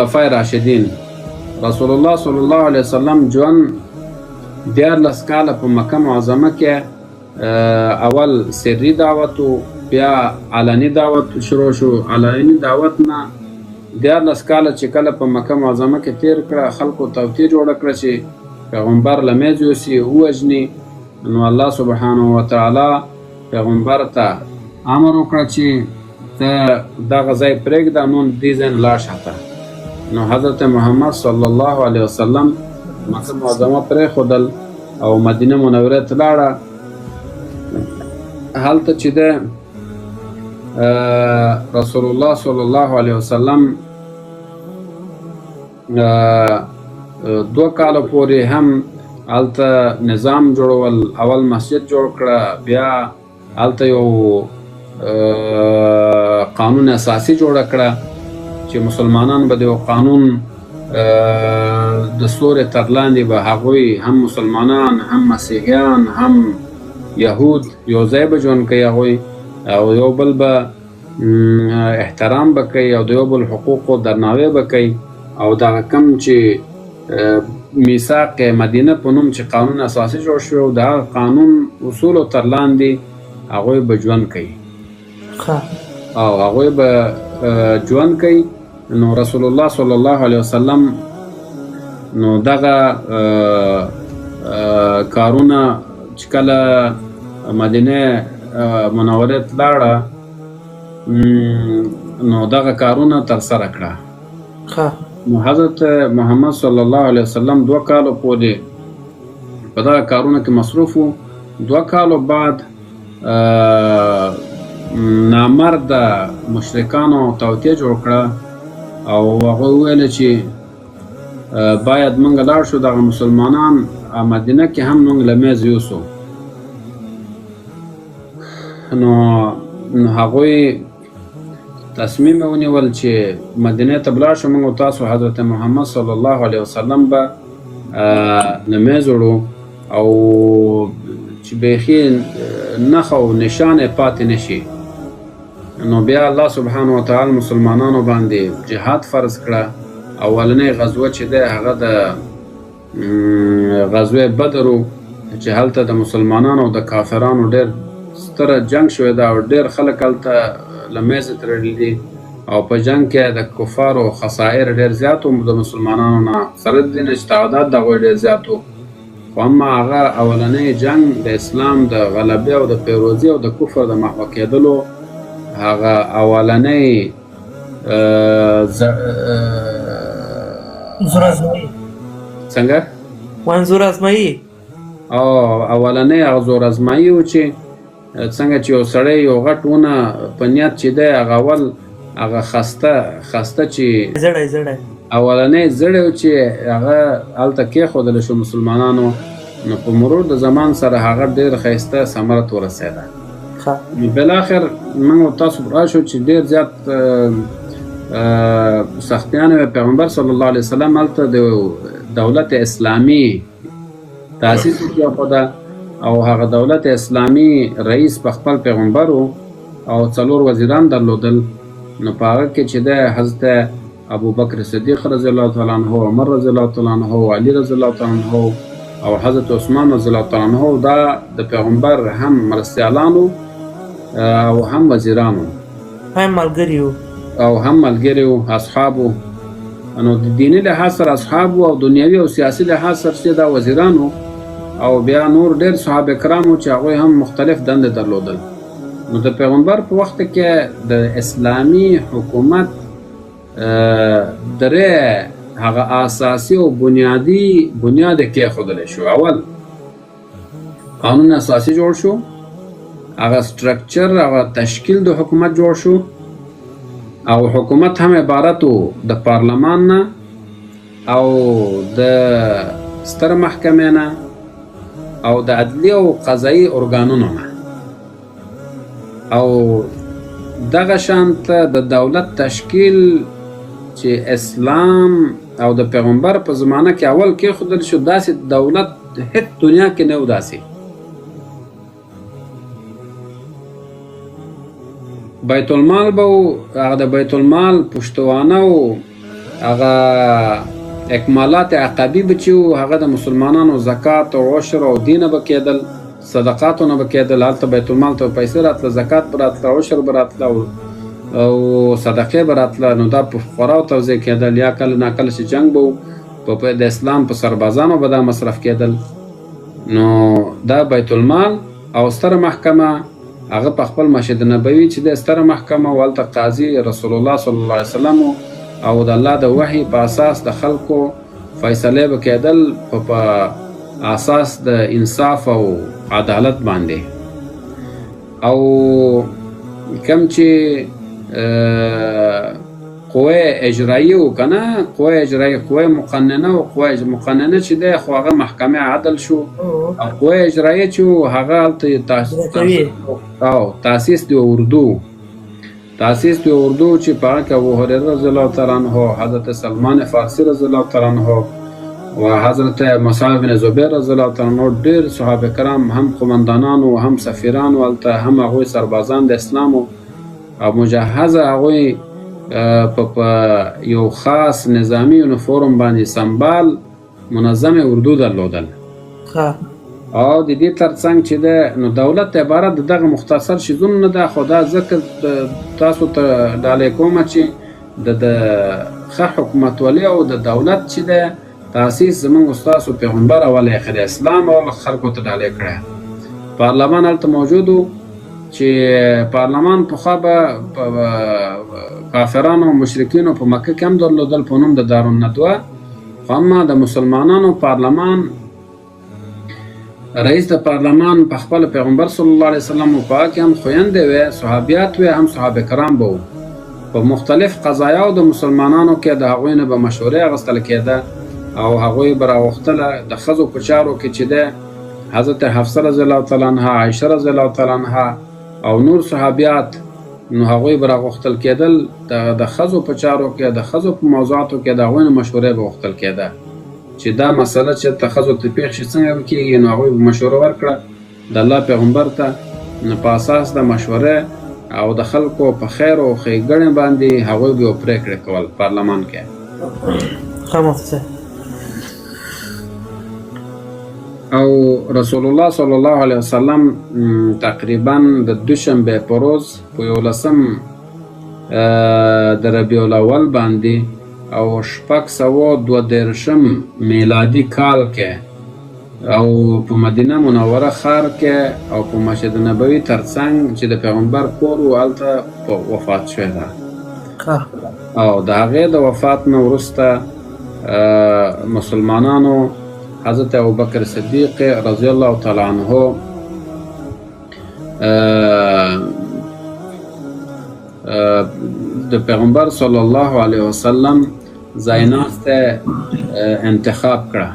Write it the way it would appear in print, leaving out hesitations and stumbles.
خلفای راشدین رسول الله صلی الله علیه وسلم ژوند 14 کاله په مکه معظمه کې اول سری دعوت و بیا علني دعوت شروع شو. علني دعوت نه 14 کاله چې کله په مکه معظمه کې تیر کړه، خلکو توطیه جوړه کړه چې پیغمبر له منځه یوسي ووژني. نو الله سبحانه وتعالی پیغمبر ته امر وکړه چې ته دغه ځای پرېږده، نو دې ځای نه لاړ شه. نو حضرت محمد صلی الله علیه وسلم مکه معظمه پرېښودل او مدینه منوره ته لاړه. هلته چې ده رسول الله صلی الله علیه وسلم 2 کاله پورې هم هلته نظام جوړول. اول مسجد جوړ کړه، بیا هلته یو قانون اساسي جوړه کړه چې مسلمانان به د یو قانون د سورې تر لاندې به هغوی هم مسلمانان هم مسیحیان هم یهود یو ځای به ژوند کوي، هغوی او یو بل به احترام به کوي او د یو بل حقوقو درناوی به کوي. او دغه کوم چې میثاق مدینه په نوم چې قانون اساسي جوړ شوی و، د هغه قانون اصولو تر لاندې هغوی به ژوند کوي او هغوی به ژوند کوي. نو رسول الله صلی الله علیه وسلم نو دغه کارونه چې کله مدینه منوره ته لاړه، نو دغه کارونه ترسره کړه. نو حضرت محمد صلی الله علیه وسلم 2 کالو پورې په دغه کارونه کې مصروف و. 2 کالو بعد نامرد مشرکانو توطیه جوړ کړه او هغه وویل چې باید موږ لاړ شو دغه مسلمانان مدینه کې هم موږ له منځه یوسو. نو هغوی تصمیم ونیول چې مدینه ته لاړ شو، موږ تاسو حضرت محمد صلی الله علیه وسلم به له منځه وړو او چې بیخي نښه او نشان یې پاتې نشي. نو بیا الله سبحانه وتعالی مسلمانانو باندې جهاد فرض کړه. اولنۍ غزوه چې ده هغه د غزوه بدر و چې هلته د مسلمانانو او د کافرانو ډېر ستره جنگ شوی ده او ډېر خلک هلته له منځه تړلي دي او په جنگ کې د کفارو خسائر ډېر زیات و، د مسلمانانو نه سره د دې نه چې تعداد د هغوی ډېر زیات و. خو اما هغه اولنۍ جنگ د اسلام د غلبې او د پیروزي او د کفر د محوه کېدلو هغه اولنۍ څنګه منظور ازمایي او اولنۍ هغه زور ازمایي و چې څنګه چې یو سړی یو غټ ونه په نیت چې دی هغه اول هغه خسته چې زړی اولنۍ زړی و چې هغه هلته کېښودلی شو مسلمانانو. نو په مرور د زمان سره هغه ډېر ښایسته ثمرت ورسېده. بالاخر موږ تاسو راشو چې ډېر زیات سختیانې وې. پیغمبر صلی الله علیه وسلم هلته د دولت اسلامي تاسیس وکړه او هغه دولت اسلامي رئیس په خپل پیغمبر و او 4 وزیران درلودل. نو په هغه کې چې د حضرت ابوبکر صدیق رضی الله تعالی عنه، عمر رضی الله تعالی عنه، علی رضی الله تعالی عنه او حضرت عثمان رضی الله تعالی عنه دا د پیغمبر هم مرستیالانو او هم وزیرانو هم ملګری وو اصحابو. نو د دیني لحاظ سره اصحابو او دنیوي او سیاسي لحاظ سره دا وزیرانو او بیا نور ډېر صحابه کرامو چې هغوی هم مختلف دندې درلودل. نو د پیغمبر په وخت کې د اسلامي حکومت 3 هغه اساسي او بنیاد کېښودلی شو. اول قانون اساسي جوړ شو، هغه سټرکچر هغه تشکیل د حکومت جوړ شو او حکومت هم عبارت و د پارلمان نه او د ستر محکمې نه او د عدلي او قضایي ارګانونو نه. او دغه شانته د دولت تشکیل چې اسلام او د پیغمبر په زمانه کې اول کېښودل شو، داسې دولت هیڅ دنیا کې نه و. داسې بیت المال به هغه د بیت المال پشتوانه و هغه اکمالات عقبی به چې وو هغه د مسلمانانو زکات او عشر او دینه به کېدل، صدقاتونه به کېدل، هلته بیت المال ته پیسې راتله، زکات به راتله، عشر به راتله او صدقې به راتله. نو دا په فقراو توزیع کېدل، یا کله ناکله چې جنګ به و د اسلام په سربازانو به دا مصرف کېدل. نو دا بیت المال او ستره محکمه هغه په خپل مسجد نبوي چې د ستره محکمه والته قاضي رسول الله صلی الله علیه وسلم او د الله د وحی په اساس د خلکو فیصله به کېدل په اساس د انصاف او عدالت باندې. او کم چې قوه اجرایه و کنه، قوه اجرایه، قوه مقننه و قوه مقننه چې ده خو هغه محکمه عدل شو، او قوه اجرایه چې هغه تاسیس دی اردو، تاسیس دی اردو چې پاک ابو هريره رضی الله تعالی عنہ، حضرت سلمان فارسی رضی الله تعالی عنہ و حضرت مصعب بن زبیر رضی الله تعالی عنہ، ډیر صحابه کرام هم قومندانان او هم سفیران ولته هم هغه سربازان د اسلام او مجهزه هغه په یو خاص نظامی یونیفورم باندې سمبال منظم اردو درلودل. او د دې ترڅنګ چې ده نو دولت عبارت دغه مختصر شیزون نه ده، خو دا ذکر تاسو ته ډالۍ کوم چې د ښه حکومتولي او د دولت چې ده تاسیس زموږ ستاسو پیغمبر اول اخر اسلام او خلکو ته ډالۍ کړی. پارلمان هلته موجود و چې پارلمان پخوا به کافرانو او مشرکینو په مکه کې هم درلودل په نوم د دارالندوه، خو اما د مسلمانانو پارلمان رئیس د پارلمان په خپل پیغمبر صلی الله علیه وسلم په هغه کې هم خویندې وې، صحابیات وې، هم صحابه کرام به وو. په مختلف قضایاو د مسلمانانو کې د هغوی نه به مشورې اخیستل کېده او هغوی به راغوښتله د ښځو په چارو کې چې ده حضرت حفصه رضی الله تعالی عنها، عایشه رضی الله تعالی عنها او نور صحابیات، نو هغوی به راغوښتل کېدل د ښځو په چارو کې، د ښځو په موضوعاتو کې د هغوی نه مشورې به غوښتل کېده چې دا مسله چې ته ښځو ته پېښ شي څنګه به کېږي. نو هغوی به مشوره ورکړه د الله پیغمبر ته، نو په اساس د مشورې او د خلکو په خیر او ښېګڼې باندې هغوی به پرېکړې کول پارلمان کې. او رسول الله صلی الله علیه وسلم تقریبا د دوشنبه په ورځ په 11 د ربیع الاول باندې او 622 میلادي کال کې او په مدینه منوره ښار کې او په مسجد نبوي ترڅنګ چې د پیغمبر کور و هلته وفات شوی ده. او د هغې د وفات نه وروسته مسلمانانو حضرت ابوبکر صدیق رضی الله تعالی عنہ د پیغمبر صلی الله علیه وسلم زایناست انتخاب کړه.